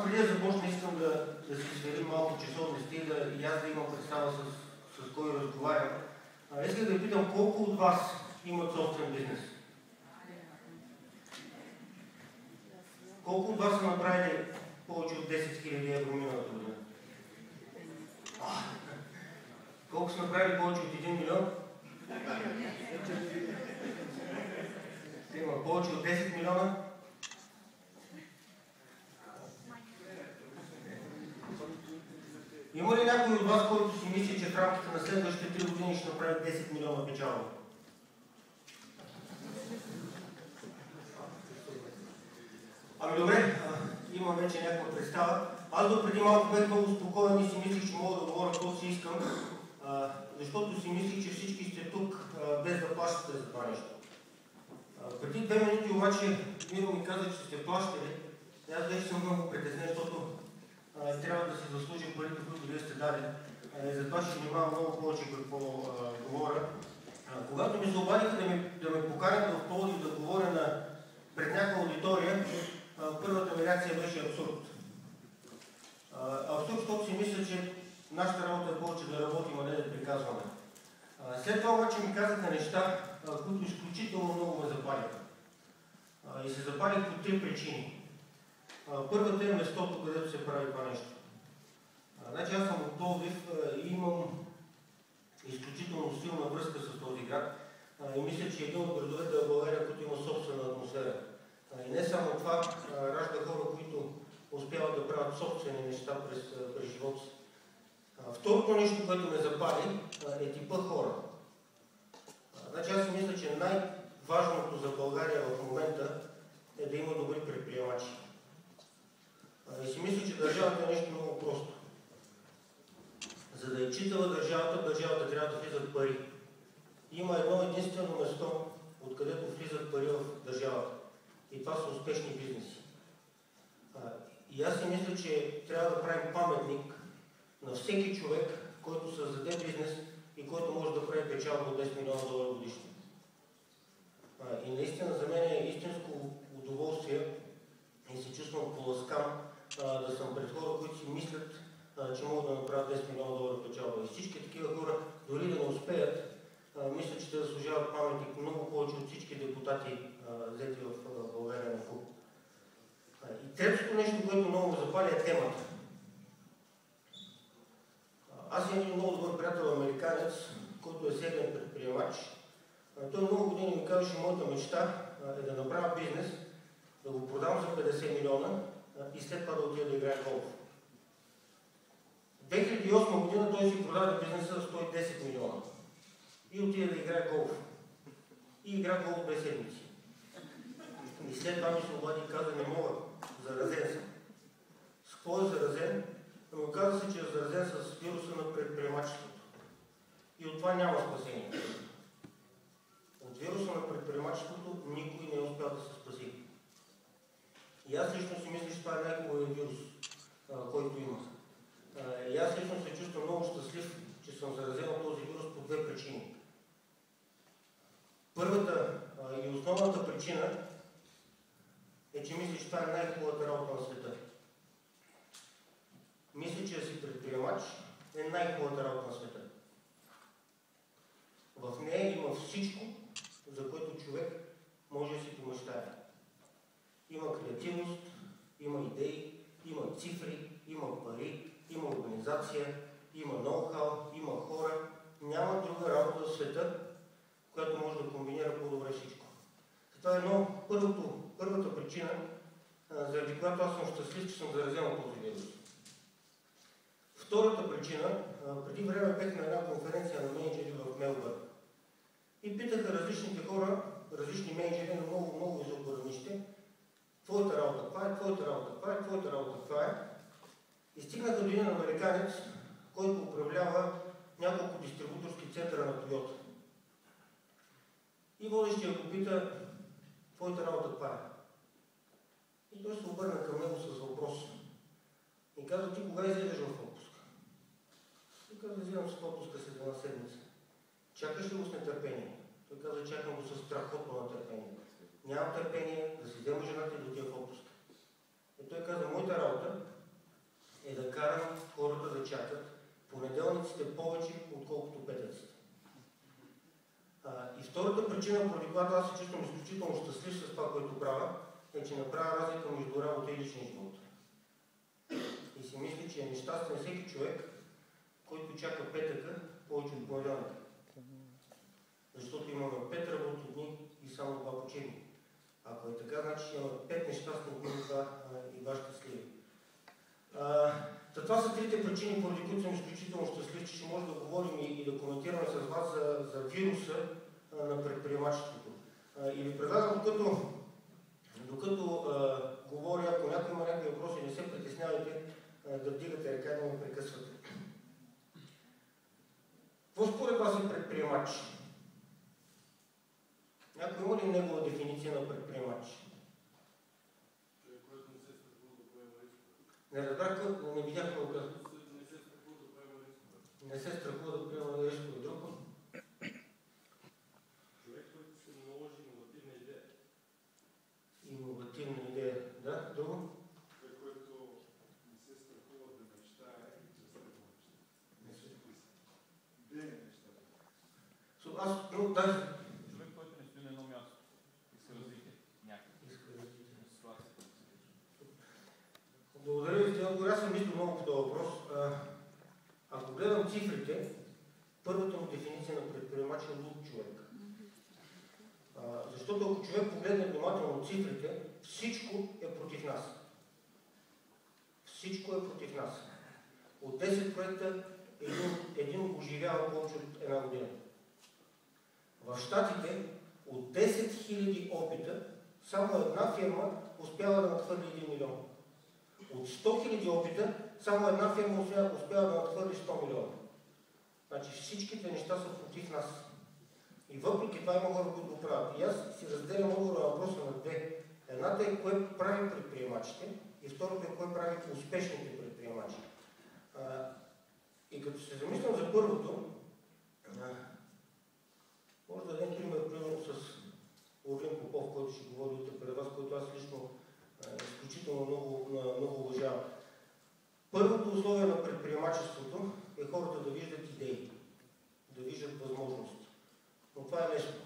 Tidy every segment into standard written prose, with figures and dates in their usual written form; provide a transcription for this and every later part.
преди да започна, искам да си сверим малко часовни стили и аз да имам представа с кой разговарям. Искам да ви питам колко от вас имат собствен бизнес? Колко от вас са направили повече от 10 000 евро миналата година? Колко са направили повече от 1 милион? Има повече от 10 милиона? Има ли някой от вас, който си мисли, че в рамките на следващите 3 години ще направи 10 милиона печалба? Ами добре, имам вече някаква представа. Аз до преди малко бях много спокоен и си мислих, че мога да говоря какво си искам, защото си мислих, че всички сте тук без да плащате за това нещо. Преди 2 минути обаче Миро ми каза, че сте плащали. Аз вече съм много притеснен, защото трябва да си заслужим парите, които вие сте дали. Затова ще внимавам много повече какво говоря. Когато ми се обадиха да ме поканят в Пловдив да говоря пред някаква аудитория, първата ми реакция беше абсурд. Абсурд, защото си мисля, че нашата работа е повече да работим, а не да приказваме. След това обаче ми казаха неща, които изключително много ме запалиха. И се запалих по 3 причини. Първата е местото, където се прави това нещо. Значи аз съм от Пловдив и имам изключително силна връзка с този град. И мисля, че един от градовете в България, който има собствена атмосфера. И не само това, ражда хора, които успяват да правят собствени неща през живота си. Второто нещо, което ме запали, е типа хора. Значи аз си мисля, че най-важното за България в момента е да има добри предприемачи. И си мисля, че държавата е нещо много просто. За да е читава държавата трябва да влизат пари. Има едно единствено место, откъдето влизат пари в държавата. И това са успешни бизнеси. И аз си мисля, че трябва да правим паметник на всеки човек, който създаде бизнес и който може да прави печалба от $10 милиона годишно. И наистина за мен е истинско удоволствие и се чувствам поласкан да съм пред хора, които си мислят, че могат да направят $10 милиона печалба. И всички такива хора, дори да не успеят, мисля, че те заслужават паметник много повече от всички депутати, взети в България на куп. И третото нещо, което много ме запали, е темата. Аз имам един много добър приятел американец, който е сериен предприемач. Той много години ми казва, че моята мечта е да направя бизнес, да го продам за 50 милиона и след това да отида да играе голф. В 2008 година той си продаде бизнеса за 110 милиона и отида да играе голф. И игра голф 2 седмици. И след това ми се обади и каза, не мога, заразен съм. С какво е заразен? Но оказа се, че е заразен с вируса на предприемачеството. И от това няма спасение. От вируса на предприемачеството никой не е успял да се спаси. И аз лично си мисля, че това е най-хубавият вирус, който има. И аз лично се чувствам много щастлив, че съм заразен от този вирус по 2 причини. Първата и основната причина е, че мисля, че това е най-хубавата работа на света. Мисля, че да си предприемач е най-хубавата работа на света. В нея има всичко, за което човек може да си помечтае. Има креативност, има идеи, има цифри, има пари, има организация, има ноу-хау, има хора. Няма друга работа в света, която може да комбинира по-добре всичко. Това е първата причина, заради която аз съм щастлив, че съм заразен от този вирус. Втората причина, преди време бях на една конференция на менеджери в Мелбърн. И питаха различните хора, различни менеджери на много високо равнище, твоята работа това е, твоята работа това е, твоята работа това е. И стигнаха до един американец, който управлява няколко дистрибуторски центъра на Toyota. И водещия го пита, твоята работа това е. И той се обърна към него с въпрос. И каза, ти кога излезеш в отпуск? И каза, взимам с отпуска след 1 седмица. Чакаш ли го с нетърпение? Той каза, чакам го с страхотно нетърпение. Нямам търпение да си взема жената и да отида в отпуск. И той каза, моята работа е да карам хората да чакат понеделниците повече, отколкото петъците. И втората причина, поради която аз се чувствам изключително щастлив с това, което правя, е, че направя разлика между работа и личния живот. И си мисля, че е нещастен всеки човек, който чака петъка повече от понеделника. Защото имаме 5 работни дни и само 2 почивни. Ако е така, значи имаме 5 нещастни дни и 2 щастливи. Това са трите причини, поради които съм изключително щастлив, че ще може да говорим и да коментираме с вас за вируса на предприемачеството. И ви предлагам, докато говоря, ако някой има някакви въпроси, не се притеснявайте да вдигате ръка и да ме прекъсвате. Какво според вас е предприемач? Някой има ли негова дефиниция на предприемач? Човек, който не се страхува да поема рискове. Не разбрах, не видях какво казва. Не се страхува да поема рискове. Не се страхува да приема рискове. Друго? Човек, който се наложи иновативна идея. Иновативна идея, да. Друго? Човек, който не се страхува да мечтае и да следва мечтата. Не се Бие мечтата. Човек, който не стои на едно място. Иска развитие. Някакво. Иска развитие. Ситуацията. Благодаря ви, Теодор. Аз съм мислил много по този въпрос. Ако гледам цифрите, първата му дефиниция на предприемач е луд човек. Защото ако човек погледне внимателно цифрите, всичко е против нас. Всичко е против нас. От 10 проекта един оживява повече от една година. В Щатите от 10 000 опита само една фирма успява да надхвърли 1 милион. От 100 000 опита само една фирма успява да надхвърли 100 милиона. Значи всичките неща са против нас. И въпреки това има хора, които го правят. И аз си разделям отговора на въпроса на две. Едната е кое прави предприемачите и второто е кое прави успешните предприемачи. И като се замислям за първото, може да дадем примерно с Орлин Попов, който ще говори утре пред вас, който аз лично изключително много уважавам. Първото условие на предприемачеството е хората да виждат идеи, да виждат възможности. Но това е лесно.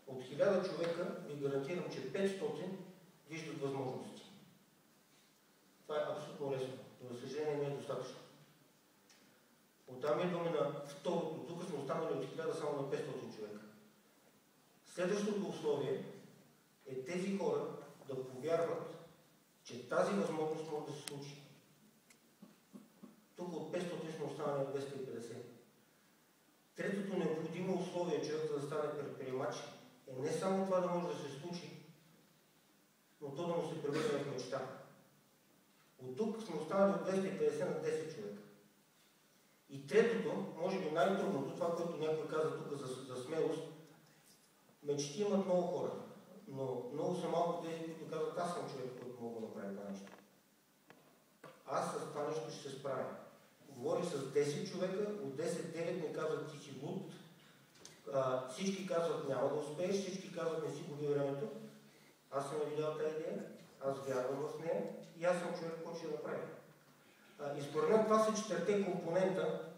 От 1000 човека ви гарантирам, че 500 виждат възможности. Това е абсолютно лесно, но за съжаление не е достатъчно. Оттам идваме на второто. Тук сме останали от 1000 само на 500 човека. Следващото условие е тези хора да повярват, че тази възможност може да се случи. Тук от 500 сме останали на 250. Третото необходимо условие човек да стане предприемач е не само това да може да се случи, но то да му се превърне в мечта. От тук сме останали от 250 на 10 човека. И третото, може би най-трудното, това, което някой каза тук за смелост, мечти имат много хора, но много са малко тези, които казват, аз съм човек, който мога да направи това нещо. Аз с това нещо ще се справя. Говорих с 10 човека, от 10-9 ми казват, ти си луд, всички казват, няма да успееш, всички казват, не си губи времето. Аз съм видял тази идея, аз вярвам в нея и аз съм човек, който ще направи. И според мен това са 4 компонента,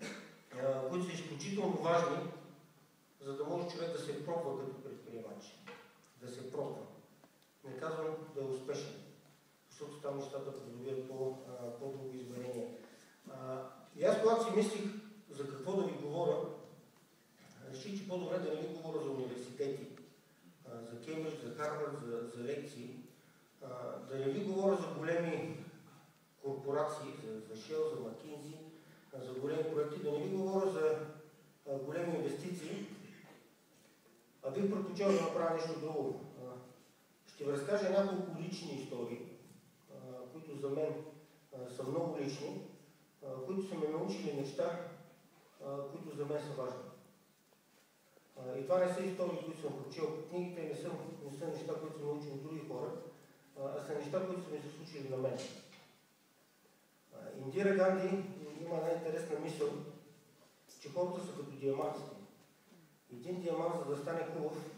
които са изключително важни, за да може човек да се пробва като предприемач. Да се пробва. Не казвам да е успешен, защото там нещата придобиват по-друго измерение. И аз, когато си мислих за какво да ви говоря, реших, че по-добре да не ви говоря за университети, за Кембридж, за Харвард, за лекции, да не ви говоря за големи корпорации, за Shell, за McKinsey, за големи проекти, да не ви говоря за големи инвестиции, а бих предпочел да направя нещо друго. Ще ви разкажа няколко лични истории, които за мен са много лични, които са ме научили неща, които за мен са важни. И това не са истории, които съм прочел по книгите, не са неща, които съм научил от други хора, а са неща, които са ми се случили на мен. Индира Ганди има една интересна мисъл, че хората са като диамантите. Един диамант, за да стане хубав,